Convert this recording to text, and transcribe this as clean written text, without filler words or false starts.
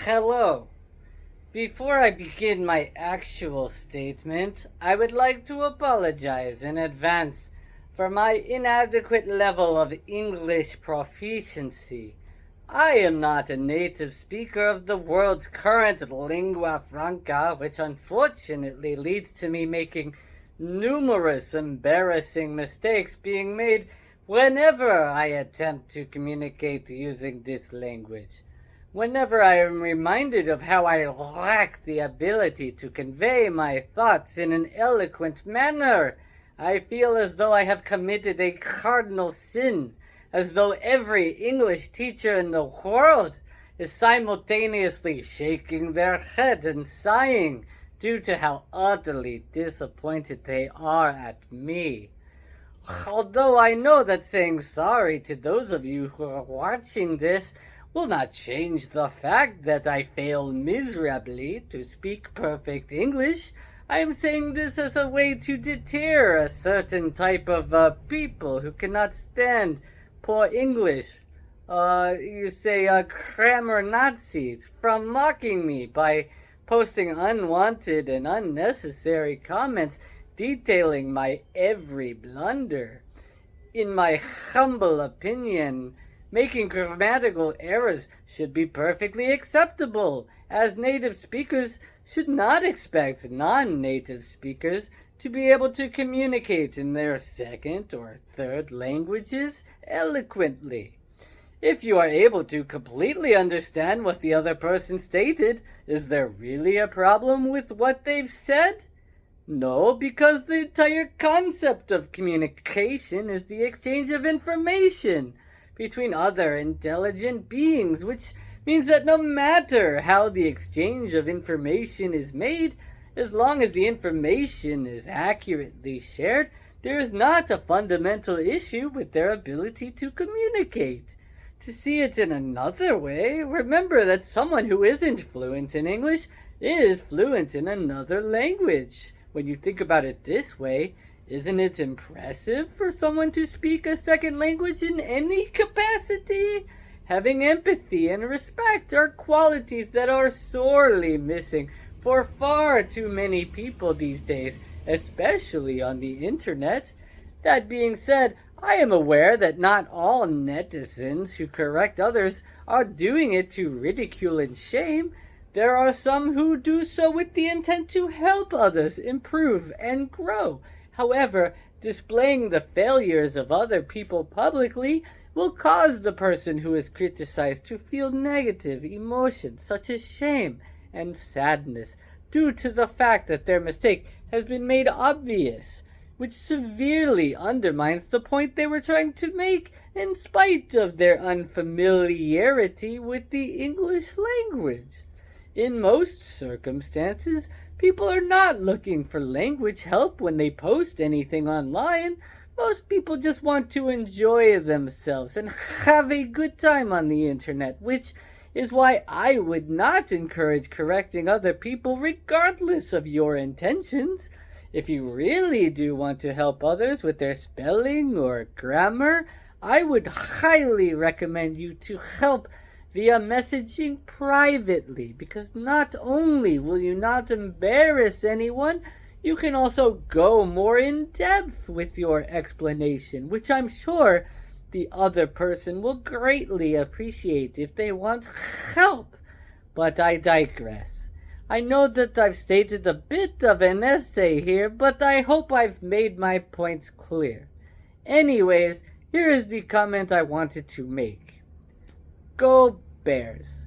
Hello. Before I begin my actual statement, I would like to apologize in advance for my inadequate level of English proficiency. I am not a native speaker of the world's current lingua franca, which unfortunately leads to me making numerous embarrassing mistakes being made whenever I attempt to communicate using this language. Whenever I am reminded of how I lack the ability to convey my thoughts in an eloquent manner, I feel as though I have committed a cardinal sin, as though every English teacher in the world is simultaneously shaking their head and sighing due to how utterly disappointed they are at me. Although I know that saying sorry to those of you who are watching this will not change the fact that I fail miserably to speak perfect English. I am saying this as a way to deter a certain type of people who cannot stand poor English. Grammar Nazis from mocking me by posting unwanted and unnecessary comments detailing my every blunder. In my humble opinion, making grammatical errors should be perfectly acceptable, as native speakers should not expect non-native speakers to be able to communicate in their second or third languages eloquently. If you are able to completely understand what the other person stated, is there really a problem with what they've said? No, because the entire concept of communication is the exchange of information between other intelligent beings, which means that no matter how the exchange of information is made, as long as the information is accurately shared, there is not a fundamental issue with their ability to communicate. To see it in another way, remember that someone who isn't fluent in English is fluent in another language. When you think about it this way, isn't it impressive for someone to speak a second language in any capacity? Having empathy and respect are qualities that are sorely missing for far too many people these days, especially on the internet. That being said, I am aware that not all netizens who correct others are doing it to ridicule and shame. There are some who do so with the intent to help others improve and grow. However, displaying the failures of other people publicly will cause the person who is criticized to feel negative emotions such as shame and sadness due to the fact that their mistake has been made obvious, which severely undermines the point they were trying to make in spite of their unfamiliarity with the English language. In most circumstances, people are not looking for language help when they post anything online. Most people just want to enjoy themselves and have a good time on the internet, which is why I would not encourage correcting other people regardless of your intentions. If you really do want to help others with their spelling or grammar, I would highly recommend you to help via messaging privately, because not only will you not embarrass anyone, you can also go more in depth with your explanation, which I'm sure the other person will greatly appreciate if they want help. But I digress. I know that I've stated a bit of an essay here, but I hope I've made my points clear. Anyways, here is the comment I wanted to make. Go Bears.